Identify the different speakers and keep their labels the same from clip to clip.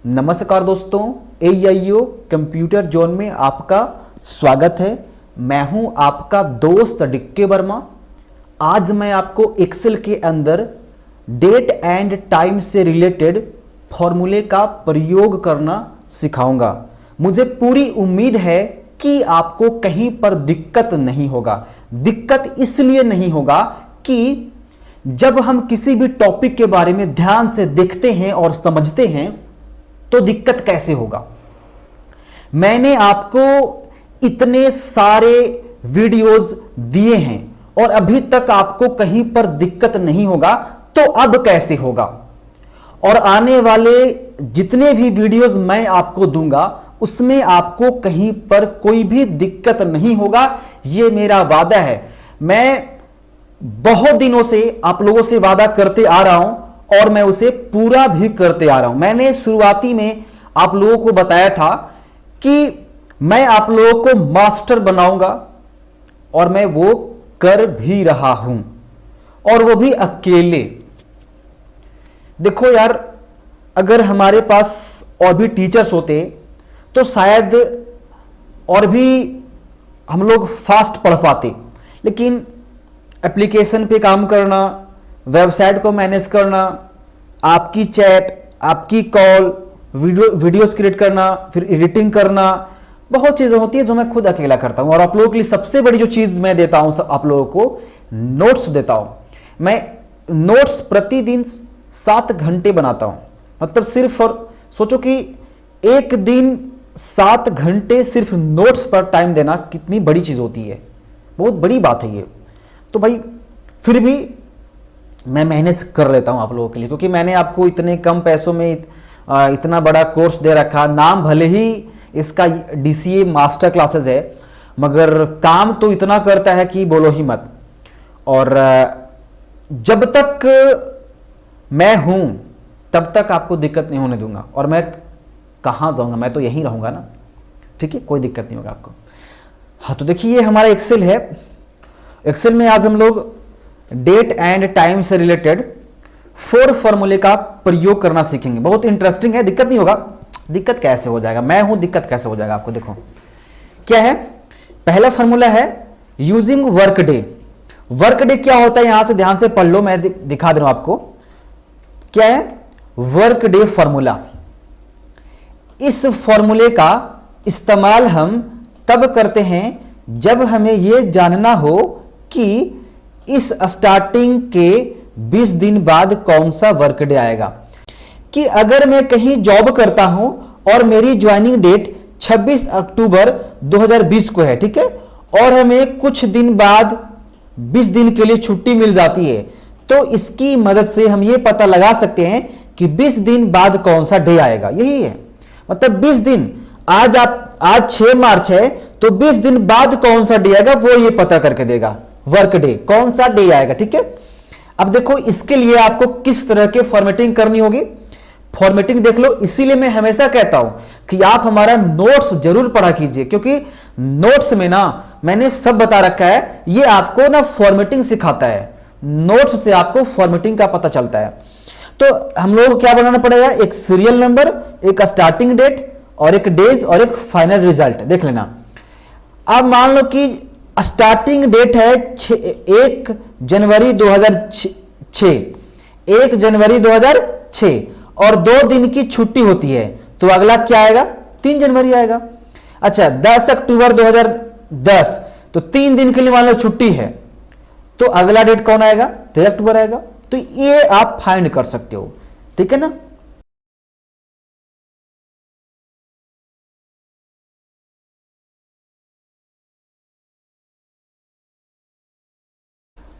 Speaker 1: नमस्कार दोस्तों, AIO computer zone में आपका स्वागत है। मैं हूं आपका दोस्त डिक्के वर्मा। आज मैं आपको एक्सेल के अंदर डेट एंड टाइम से रिलेटेड फॉर्मूले का प्रयोग करना सिखाऊंगा। मुझे पूरी उम्मीद है कि आपको कहीं पर दिक्कत नहीं होगा। दिक्कत इसलिए नहीं होगा कि जब हम किसी भी टॉपिक के बारे में ध्यान से देखते हैं और समझते हैं तो दिक्कत कैसे होगा। मैंने आपको इतने सारे वीडियोस दिए हैं और अभी तक आपको कहीं पर दिक्कत नहीं होगा, तो अब कैसे होगा। और आने वाले जितने भी वीडियोस मैं आपको दूंगा उसमें आपको कहीं पर कोई भी दिक्कत नहीं होगा, यह मेरा वादा है। मैं बहुत दिनों से आप लोगों से वादा करते आ रहा हूं और मैं उसे पूरा भी करते आ रहा हूं। मैंने शुरुआती में आप लोगों को बताया था कि मैं आप लोगों को मास्टर बनाऊंगा और मैं वो कर भी रहा हूं, और वो भी अकेले। देखो यार, अगर हमारे पास और भी टीचर्स होते तो शायद और भी हम लोग फास्ट पढ़ पाते, लेकिन एप्लीकेशन पे काम करना, वेबसाइट को मैनेज करना, आपकी चैट, आपकी कॉल, वीडियोस क्रिएट करना, फिर एडिटिंग करना, बहुत चीज़ें होती है जो मैं खुद अकेला करता हूं। और आप लोगों के लिए सबसे बड़ी जो चीज़ मैं देता हूं, आप लोगों को नोट्स देता हूं। मैं नोट्स प्रतिदिन 7 घंटे बनाता हूं। मतलब सिर्फ, और सोचो कि एक दिन 7 घंटे सिर्फ नोट्स पर टाइम देना कितनी बड़ी चीज़ होती है। बहुत बड़ी बात है ये। तो भाई फिर भी मैं मैनेज कर लेता हूं आप लोगों के लिए, क्योंकि मैंने आपको इतने कम पैसों में इतना बड़ा कोर्स दे रखा। नाम भले ही इसका DCA मास्टर क्लासेस है, मगर काम तो इतना करता है कि बोलो ही मत। और जब तक मैं हूं तब तक आपको दिक्कत नहीं होने दूंगा। और मैं कहां जाऊंगा, मैं तो यहीं रहूंगा ना, ठीक है, कोई दिक्कत नहीं होगा आपको। हाँ, तो देखिए ये हमारा एक्सेल है। एक्सेल में आज हम लोग डेट एंड टाइम से रिलेटेड 4 फॉर्मूले का प्रयोग करना सीखेंगे। बहुत इंटरेस्टिंग है, दिक्कत नहीं होगा। दिक्कत कैसे हो जाएगा, मैं हूं, दिक्कत कैसे हो जाएगा आपको। देखो क्या है, पहला फॉर्मूला है using work day. Work day क्या होता है, यहां से ध्यान से पढ़ लो, मैं दिखा दे रहा हूं आपको। क्या है वर्क डे फॉर्मूला। इस फॉर्मूले का इस्तेमाल हम तब करते हैं जब हमें यह जानना हो कि इस स्टार्टिंग के 20 दिन बाद कौन सा वर्क डे आएगा। कि अगर मैं कहीं जॉब करता हूं और मेरी ज्वाइनिंग डेट 26 अक्टूबर 2020 को है, ठीक है, और हमें कुछ दिन बाद 20 दिन के लिए छुट्टी मिल जाती है, तो इसकी मदद से हम ये पता लगा सकते हैं कि 20 दिन बाद कौन सा डे आएगा। यही है मतलब 20 दिन, आज 6 मार्च है, तो 20 दिन बाद कौन सा डे आएगा वो ये पता करके देगा। वर्क डे कौन सा डे आएगा, ठीक है। अब देखो इसके लिए आपको किस तरह के फॉर्मेटिंग करनी होगी। फॉर्मेटिंग देख लो, इसीलिए मैं हमेशा कहता हूं कि आप हमारा नोट्स जरूर पढ़ा कीजिए, क्योंकि नोट्स में ना मैंने सब बता रखा है। ये आपको ना फॉर्मेटिंग सिखाता है, नोट्स से आपको फॉर्मेटिंग का पता चलता है। तो हम लोग को क्या बनाना पड़ेगा, एक सीरियल नंबर, एक स्टार्टिंग डेट, और एक डेज, और एक फाइनल रिजल्ट। देख लेना। अब मान लो कि स्टार्टिंग डेट है 1 जनवरी 2006, 1 जनवरी 2006, और 2 दिन की छुट्टी होती है, तो अगला क्या आएगा, 3 जनवरी आएगा। अच्छा, 10 अक्टूबर 2010, तो 3 दिन के लिए मान लो छुट्टी है, तो अगला डेट कौन आएगा, 13 अक्टूबर आएगा। तो ये आप फाइंड कर सकते हो, ठीक है ना।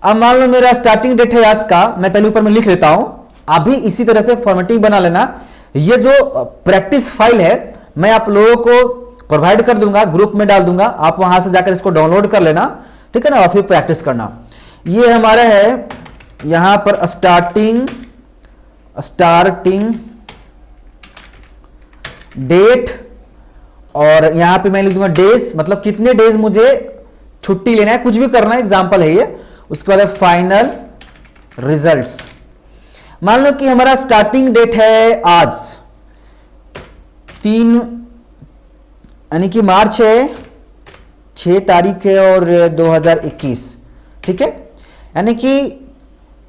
Speaker 1: अब मान लो मेरा स्टार्टिंग डेट है आज का, मैं पहले ऊपर में लिख लेता हूं, आप भी इसी तरह से फॉर्मेटिंग बना लेना। ये जो प्रैक्टिस फाइल है मैं आप लोगों को प्रोवाइड कर दूंगा, ग्रुप में डाल दूंगा, आप वहां से जाकर इसको डाउनलोड कर लेना, ठीक है ना, और फिर प्रैक्टिस करना। ये हमारा है यहां पर स्टार्टिंग डेट, और यहां पे मैं लिख दूंगा डेज, मतलब कितने डेज मुझे छुट्टी लेना है, कुछ भी करना है, एग्जांपल है ये। उसके बाद फाइनल रिजल्ट्स। मान लो कि हमारा स्टार्टिंग डेट है आज, 3 यानी कि मार्च है, 6 तारीख है और 2021, ठीक है, यानी कि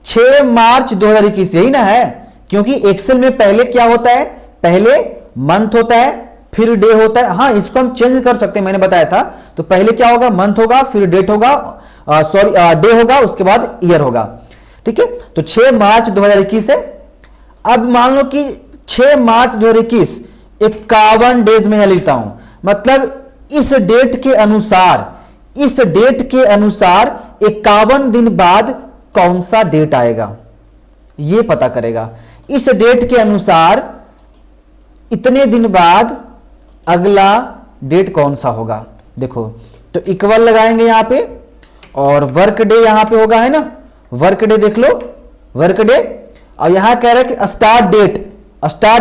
Speaker 1: 6 मार्च 2021 यही ना है, क्योंकि एक्सेल में पहले क्या होता है, पहले मंथ होता है फिर डे होता है। हाँ, इसको हम चेंज कर सकते हैं, मैंने बताया था। तो पहले क्या होगा, मंथ होगा, फिर डेट होगा, सॉरी डे होगा, उसके बाद ईयर होगा, ठीक है। तो 6 मार्च 2021 है। अब मान लो कि 6 मार्च 2021 51 डेज में लिखता हूं, मतलब इस डेट के अनुसार 51 दिन बाद कौन सा डेट आएगा यह पता करेगा। इस डेट के अनुसार इतने दिन बाद अगला डेट कौन सा होगा। देखो, तो इक्वल लगाएंगे यहां पे, और वर्क डे यहां पे होगा, है ना, वर्क डे देख लो, वर्क डे। और यहां कह रहा है कि स्टार्ट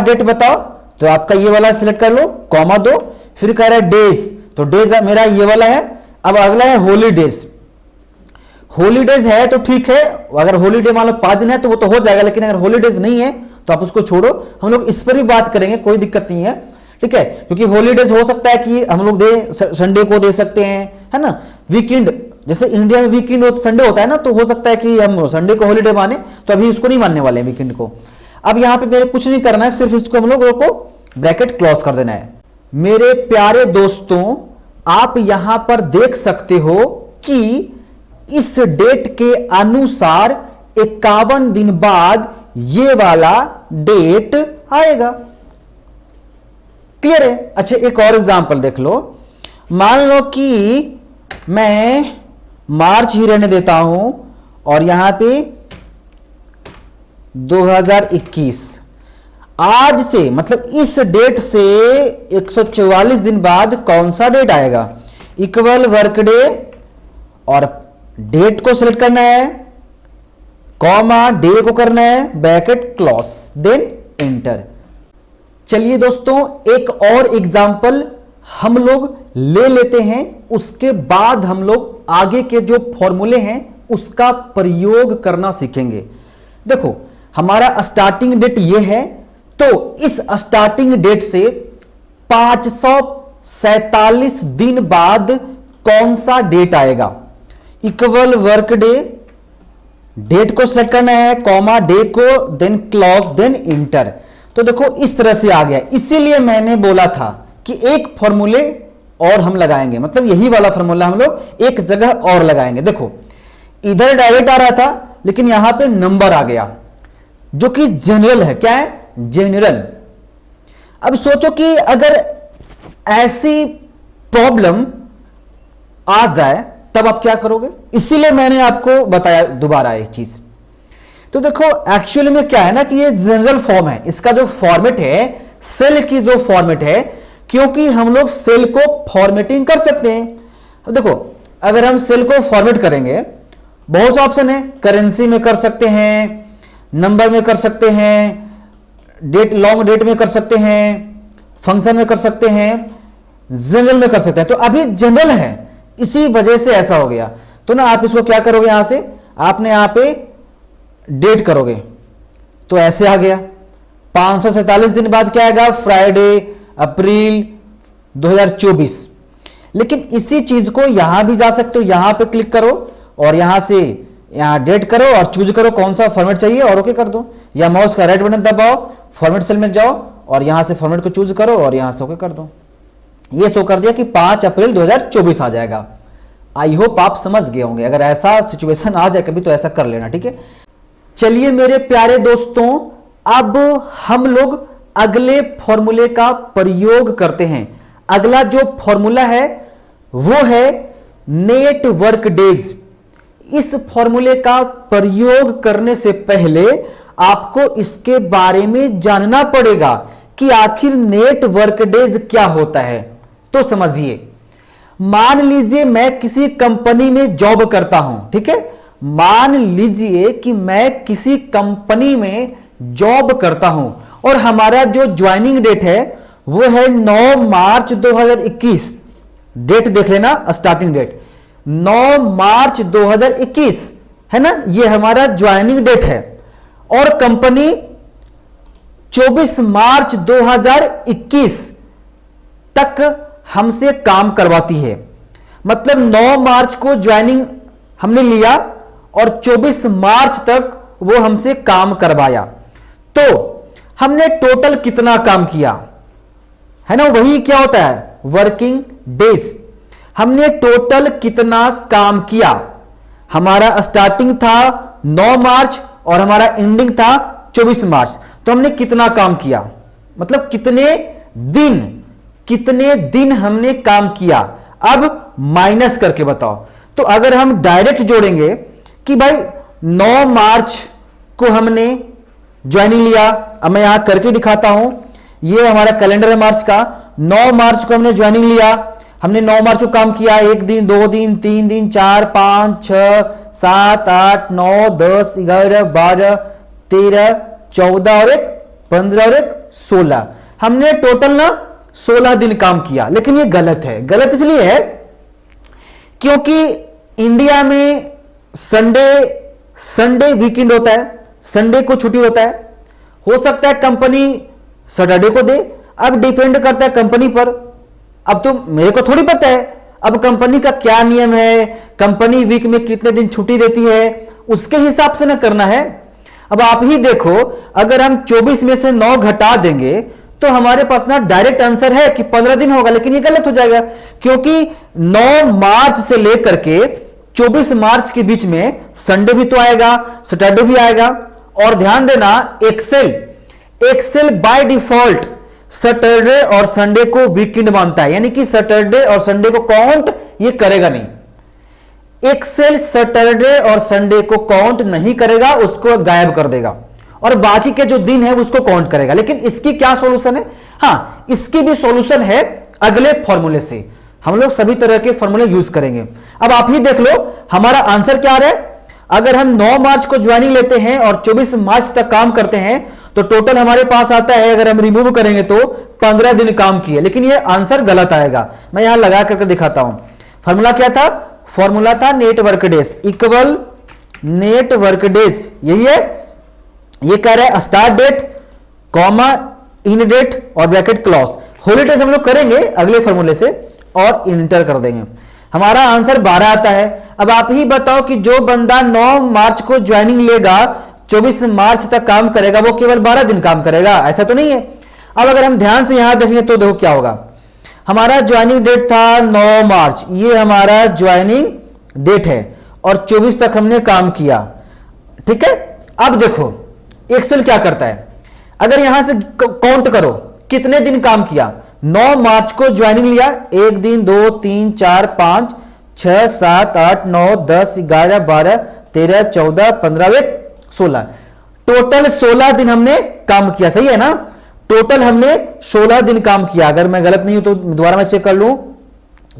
Speaker 1: डेट बताओ, तो आपका ये वाला सिलेक्ट कर लो, कॉमा दो, फिर कह रहा है डेज, तो डेज मेरा ये वाला है। अब अगला है हॉलीडेज। हॉलीडेज है तो ठीक है, अगर हॉलीडे मान लो 5 दिन है तो वो तो हो जाएगा, लेकिन अगर हॉलीडेज नहीं है तो आप उसको छोड़ो, हम लोग इस पर भी बात करेंगे, कोई दिक्कत नहीं है, ठीक है। क्योंकि हॉलीडेज हो सकता है कि हम लोग संडे को दे सकते हैं, है ना, वीकेंड, जैसे इंडिया में वीकेंड संडे होता है ना, तो हो सकता है कि हम संडे को हॉलीडे माने, तो अभी उसको नहीं मानने वाले हैं वीकेंड को। अब यहां पे मेरे कुछ नहीं करना है, सिर्फ इसको हम लोगों को ब्रैकेट क्लोज कर देना है। मेरे प्यारे दोस्तों, आप यहां पर देख सकते हो कि इस डेट के अनुसार 51 दिन बाद ये वाला डेट आएगा। क्लियर है? अच्छा, एक और एग्जांपल देख लो। मान लो कि मैं मार्च ही रहने देता हूं और यहां पे 2021, आज से मतलब इस डेट से 144 दिन बाद कौन सा डेट आएगा, इक्वल वर्क डे, और डेट को सिलेक्ट करना है, कॉमा डे को करना है, ब्रैकेट क्लोज, देन एंटर। चलिए दोस्तों, एक और एग्जांपल हम लोग ले लेते हैं, उसके बाद हम लोग आगे के जो फॉर्मूले हैं उसका प्रयोग करना सीखेंगे। देखो, हमारा स्टार्टिंग डेट ये है, तो इस स्टार्टिंग डेट से 547 दिन बाद कौन सा डेट आएगा, इक्वल वर्क डे, डेट को सिलेक्ट करना है, कॉमा डे को, देन क्लोज, देन इंटर। तो देखो इस तरह से आ गया। इसीलिए मैंने बोला था कि एक फॉर्मूले और हम लगाएंगे, मतलब यही वाला फॉर्मूला हम लोग एक जगह और लगाएंगे। देखो, इधर डायरेक्ट आ रहा था, लेकिन यहां पे नंबर आ गया जो कि जनरल है। क्या है? जनरल। अब सोचो कि अगर ऐसी प्रॉब्लम आ जाए तब आप क्या करोगे, इसीलिए मैंने आपको बताया दोबारा एक चीज। तो देखो, एक्चुअली में क्या है ना कि ये जनरल फॉर्म है, इसका जो फॉर्मेट है, सेल की जो फॉर्मेट है, क्योंकि हम लोग सेल को फॉर्मेटिंग कर सकते हैं। तो देखो, अगर हम सेल को फॉर्मेट करेंगे, बहुत से ऑप्शन है, करेंसी में कर सकते हैं, नंबर में कर सकते हैं, डेट, लॉन्ग डेट में कर सकते हैं, फंक्शन में कर सकते हैं, जनरल में कर सकते हैं। तो अभी जनरल है, इसी वजह से ऐसा हो गया। तो ना आप इसको क्या करोगे, यहां से आपने यहां पे डेट करोगे तो ऐसे आ गया। 547 दिन बाद क्या आएगा, फ्राइडे, अप्रैल 2024। लेकिन इसी चीज को यहां भी जा सकते हो, यहां पे क्लिक करो और यहां से यहां डेट करो और चूज करो कौन सा फॉर्मेट चाहिए और ओके कर दो, या माउस का राइट बटन दबाओ, फॉर्मेट सेल में जाओ और यहां से फॉर्मेट को चूज करो और यहां से ओके कर दो। ये शो कर दिया कि 5 अप्रैल 2024 आ जाएगा। आई होप आप समझ गए होंगे। अगर ऐसा सिचुएशन आ जाए कभी तो ऐसा कर लेना, ठीक है। चलिए मेरे प्यारे दोस्तों, अब हम लोग अगले फॉर्मूले का प्रयोग करते हैं। अगला जो फॉर्मूला है वो है नेट वर्क डेज। इस फॉर्मूले का प्रयोग करने से पहले आपको इसके बारे में जानना पड़ेगा कि आखिर नेट वर्क डेज क्या होता है। तो समझिए, मान लीजिए मैं किसी कंपनी में जॉब करता हूं, ठीक है, मान लीजिए कि मैं किसी कंपनी में जॉब करता हूं और हमारा जो ज्वाइनिंग डेट है वो है 9 मार्च 2021। डेट देख लेना, स्टार्टिंग डेट 9 मार्च 2021 है ना, ये हमारा ज्वाइनिंग डेट है। और कंपनी 24 मार्च 2021 तक हमसे काम करवाती है। मतलब 9 मार्च को ज्वाइनिंग हमने लिया और 24 मार्च तक वो हमसे काम करवाया, तो हमने टोटल कितना काम किया, है ना, वही क्या होता है, वर्किंग डेज। हमने टोटल कितना काम किया, हमारा स्टार्टिंग था 9 मार्च और हमारा एंडिंग था 24 मार्च, तो हमने कितना काम किया, मतलब कितने दिन हमने काम किया। अब माइनस करके बताओ। तो अगर हम डायरेक्ट जोड़ेंगे कि भाई 9 मार्च को हमने ज्वाइनिंग लिया, अब मैं यहां करके दिखाता हूं, ये हमारा कैलेंडर है मार्च का। 9 मार्च को हमने ज्वाइनिंग लिया, हमने 9 मार्च को काम किया, 1 दिन 2 दिन 3 दिन 4 5 6 7 8 9 10 11 12 13 14 और 15 और 16, हमने टोटल ना 16 दिन काम किया। लेकिन ये गलत है। गलत इसलिए है क्योंकि इंडिया में संडे वीकेंड होता है, संडे को छुट्टी होता है। हो सकता है कंपनी सैटरडे को दे, अब डिपेंड करता है कंपनी पर। अब तो मेरे को थोड़ी पता है अब कंपनी का क्या नियम है, कंपनी वीक में कितने दिन छुट्टी देती है, उसके हिसाब से ना करना है। अब आप ही देखो, अगर हम 24 में से 9 घटा देंगे तो हमारे पास ना डायरेक्ट आंसर है कि 15 दिन होगा, लेकिन ये गलत हो जाएगा क्योंकि 9 मार्च से लेकर के 24 मार्च के बीच में संडे भी तो आएगा, सैटरडे भी आएगा। और ध्यान देना, एक्सेल बाय डिफॉल्ट सैटरडे और संडे को वीकेंड मानता है, यानी कि सैटरडे और संडे को काउंट ये करेगा नहीं। एक्सेल सैटरडे और संडे को काउंट नहीं करेगा, उसको गायब कर देगा और बाकी के जो दिन है उसको काउंट करेगा। लेकिन इसकी क्या सॉल्यूशन है, हाँ इसकी भी सॉल्यूशन है अगले फॉर्मूले से। हम लोग सभी तरह के फॉर्मूले यूज करेंगे। अब आप ही देख लो हमारा आंसर क्या आ रहा है। अगर हम 9 मार्च को ज्वाइनिंग लेते हैं और 24 मार्च तक काम करते हैं तो टोटल हमारे पास आता है, अगर हम रिमूव करेंगे तो 15 दिन काम किए। लेकिन ये आंसर गलत आएगा, मैं यहां लगा करके दिखाता हूं। फॉर्मूला क्या था, फॉर्मूला था net work days equal net work days, यही है। ये कह रहा है start date comma in date और ब्रैकेट क्लॉज। हॉलीडेज हम लोग करेंगे अगले फॉर्मूले से और इंटर कर देंगे। हमारा आंसर 12 आता है। अब आप ही बताओ कि जो बंदा 9 मार्च को ज्वाइनिंग लेगा 24 मार्च तक काम करेगा, वो केवल 12 दिन काम करेगा, ऐसा तो नहीं है। अब अगर हम ध्यान से यहां देखेंगे तो देखो क्या होगा। हमारा ज्वाइनिंग डेट था 9 मार्च, ये हमारा ज्वाइनिंग डेट है और 24 तक हमने काम किया, ठीक है। अब देखो एक्सेल क्या करता है, अगर यहां से काउंट करो कितने दिन काम किया। 9 मार्च को ज्वाइनिंग लिया, 1 दिन 2 3 4 5 6 7 8 9 10 11 12 13 14 15 16, टोटल 16 दिन हमने काम किया, सही है ना। टोटल हमने 16 दिन काम किया। अगर मैं गलत नहीं हूं तो दोबारा मैं चेक कर लूं,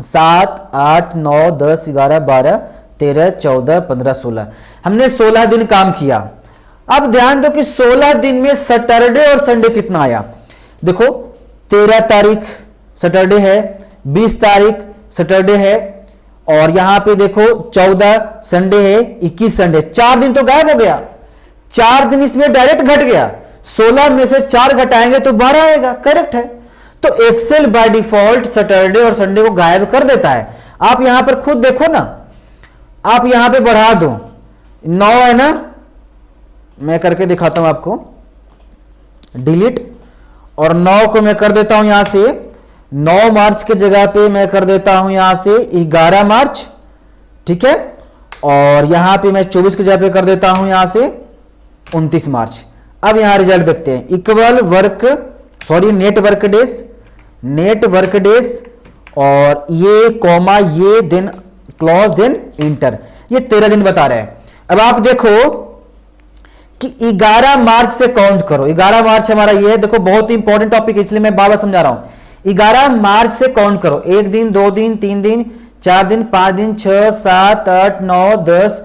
Speaker 1: 7 8 9 10 11 12 13 14 15 16, हमने 16 दिन काम किया। अब ध्यान दो कि 16 दिन में सैटरडे और संडे कितना आया। देखो 13 तारीख सैटरडे है, 20 तारीख सैटरडे है और यहां पे देखो 14 संडे है, 21 संडे, 4 दिन तो गायब हो गया। 4 दिन इसमें डायरेक्ट घट गया, 16 में से 4 घटाएंगे तो 12 आएगा, करेक्ट है। तो एक्सेल बाय डिफॉल्ट सैटरडे और संडे को गायब कर देता है। आप यहां पर खुद देखो ना, आप यहां पे बढ़ा दो, 9 है ना, मैं करके दिखाता हूं आपको, डिलीट, और 9 को मैं कर देता हूं यहां से 9 मार्च के जगह पे मैं कर देता हूं यहां से 11 मार्च, ठीक है। और यहां पे मैं 24 की जगह पे कर देता हूं यहां से 29 मार्च। अब यहां रिजल्ट देखते हैं, इक्वल नेट वर्क डेज और ये कॉमा ये देन क्लॉज देन इंटर, ये 13 दिन बता रहे हैं। अब आप देखो कि 11 मार्च से काउंट करो। 11 मार्च हमारा ये है, देखो बहुत ही इंपॉर्टेंट टॉपिक है इसलिए मैं बार बार समझा रहा हूं। 11 मार्च से काउंट करो, 1 दिन 2 दिन 3 दिन 4 दिन 5 दिन 6 7 8 9 10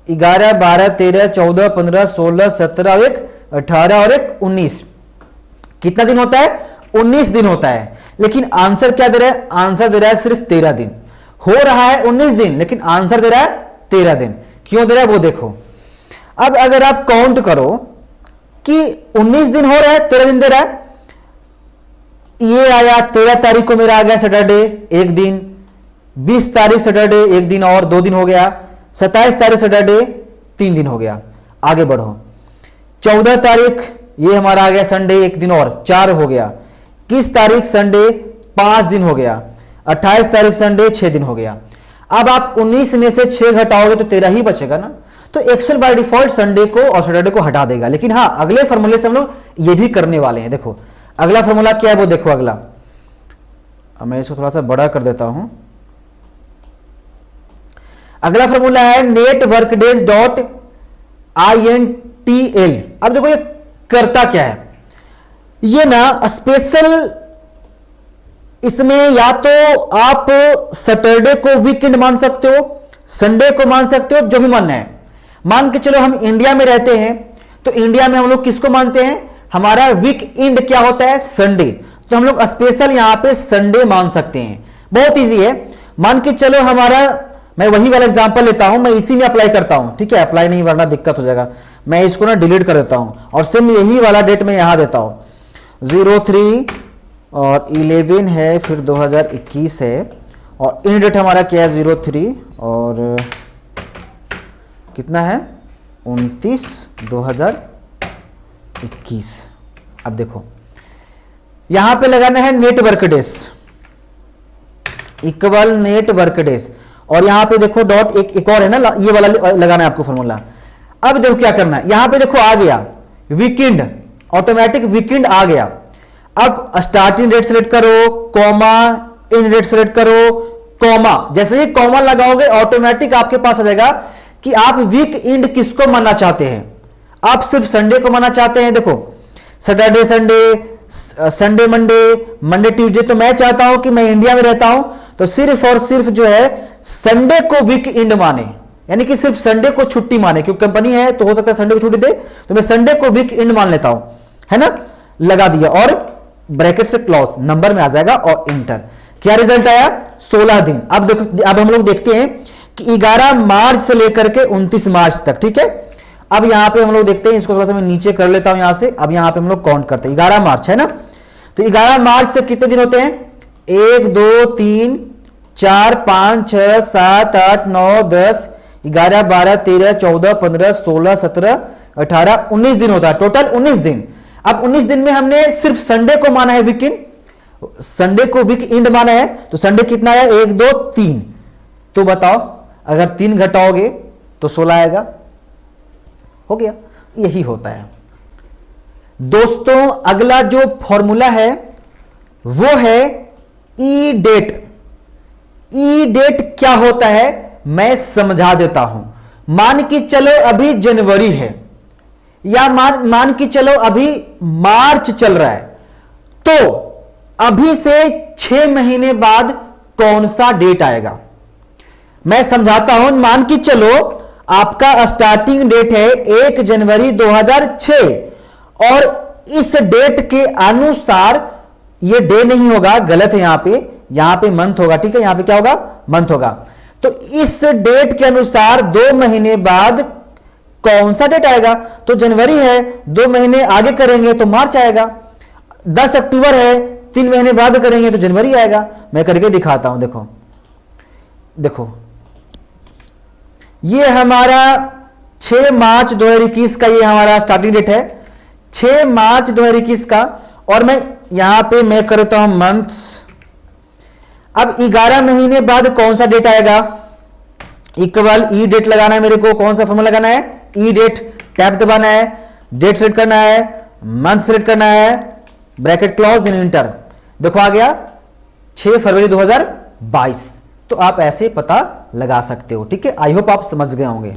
Speaker 1: 11 12 13 14 15 16 17 1 18 और 1 19, कितना दिन होता है, 19 दिन होता है। लेकिन आंसर क्या दे रहा है, आंसर दे रहा है सिर्फ 13 दिन। हो रहा है 19 दिन लेकिन आंसर दे रहा है 13 दिन। क्यों दे रहा है वो देखो। अब अगर आप काउंट करो कि 19 दिन हो रहा है, 13 दिन दे रहा है, ये आया 13 तारीख को मेरा आ गया सैटरडे एक दिन, 20 तारीख सैटरडे एक दिन और 2 दिन हो गया, 27 तारीख सैटरडे 3 दिन हो गया। आगे बढ़ो, 14 तारीख ये हमारा आ गया संडे एक दिन और 4 हो गया, 21 तारीख संडे 5 दिन हो गया, 28 तारीख संडे 6 दिन हो गया। अब आप 19 में से 6 घटाओगे तो 13 ही बचेगा ना। तो एक्सेल बाय डिफॉल्ट संडे को और सैटरडे को हटा देगा। लेकिन हाँ, अगले फॉर्मूले से हम लोग ये भी करने वाले हैं। देखो अगला फॉर्मूला क्या है वो देखो। अगला मैं इसको थोड़ा सा बड़ा कर देता हूं। अगला फॉर्मूला है net work days dot INTL। अब देखो ये करता क्या है, ये ना स्पेशल, इसमें या तो आप सैटरडे को वीकेंड मान सकते हो, संडे को मान सकते हो, जो भी मानना है। मान के चलो हम इंडिया में रहते हैं तो इंडिया में हम लोग किसको मानते हैं, हमारा वीक एंड क्या होता है, संडे। तो हम लोग स्पेशल यहां पे संडे मान सकते हैं। बहुत इजी है। मान के चलो हमारा, मैं वही वाला एग्जांपल लेता हूं, मैं इसी में अप्लाई करता हूं, ठीक है। अप्लाई नहीं वरना दिक्कत हो जाएगा। मैं इसको ना डिलीट कर देता हूं और सेम यही वाला डेट में यहां देता हूं। 03 और 11 है, फिर 2021 है, और इन डेट हमारा क्या है 03 और कितना है 29 2021। अब देखो यहां पे लगाना है net work days equal net work days, और यहां पे देखो डॉट एक और है ना, ये वाला लगाना है आपको फॉर्मूला। अब देखो क्या करना है, यहां पे देखो आ गया वीकेंड, ऑटोमेटिक वीकेंड आ गया। अब स्टार्टिंग डेट सेलेक्ट करो, कॉमा, इन डेट सेलेक्ट करो, कॉमा। जैसे ही कॉमा लगाओगे ऑटोमेटिक आपके पास आ जाएगा कि आप वीक एंड किसको मानना चाहते हैं। आप सिर्फ संडे को मानना चाहते हैं। देखो Saturday Sunday, Sunday Monday, Monday Tuesday. तो मैं चाहता हूं कि मैं इंडिया में रहता हूं तो सिर्फ और सिर्फ जो है संडे को वीक एंड माने, यानी कि सिर्फ संडे को छुट्टी माने, क्योंकि कंपनी है तो हो सकता है संडे को छुट्टी दे, तो मैं संडे को वीक एंड मान लेता हूं, है ना। लगा दिया और ब्रैकेट से क्लॉज नंबर में आ जाएगा और इंटर। क्या रिजल्ट आया 16 दिन। अब देखो, अब हम लोग देखते हैं कि 11 मार्च से लेकर के 29 मार्च तक, ठीक है। अब यहां पे हम लोग देखते हैं, इसको थोड़ा सा मैं नीचे कर लेता हूं यहां से। अब यहां पे हम लोग काउंट करते हैं 11 मार्च है ना, तो 11 मार्च से कितने दिन होते हैं 1 2 3 4 5 6 7 8 9 10 11 12 13 14 15 16 17 18 19 दिन होता है, टोटल 19 दिन। अब 19 दिन में हमने सिर्फ संडे को माना है वीकेंड, संडे को वीक एंड माना है, तो संडे कितना है 1 2 3। तो बताओ अगर 3 घटाओगे तो 16 आएगा। हो गया, यही होता है दोस्तों। अगला जो फॉर्मूला है वो है ई डेट। ई डेट क्या होता है मैं समझा देता हूं। मान के चलो अभी जनवरी है, या मान के चलो अभी मार्च चल रहा है, तो अभी से 6 महीने बाद कौन सा डेट आएगा मैं समझाता हूं। मान के चलो आपका स्टार्टिंग डेट है 1 जनवरी 2006 और इस डेट के अनुसार, ये डे नहीं होगा, गलत है यहां पे मंथ होगा, ठीक है। यहां पे क्या होगा मंथ होगा। तो इस डेट के अनुसार 2 महीने बाद कौन सा डेट आएगा, तो जनवरी है, 2 महीने आगे करेंगे तो मार्च आएगा। 10 अक्टूबर है, 3 महीने बाद करेंगे तो जनवरी आएगा। मैं करके दिखाता हूं, देखो देखो ये हमारा 6 मार्च 2021 का, ये हमारा स्टार्टिंग डेट है 6 मार्च 2021 का, और मैं यहां पे मैं करता हूं मंथ्स। अब 11 महीने बाद कौन सा डेट आएगा, इक्वल ई डेट लगाना है मेरे को। कौन सा फॉर्मूला लगाना है, ई डेट, टैब दबाना है, डेट सेलेक्ट करना है, मंथ सेलेक्ट करना है, ब्रैकेट क्लोज एंड एंटर। देखो आ गया 6 फरवरी 2022। तो आप ऐसे पता लगा सकते हो, ठीक है। आई होप आप समझ गए होंगे।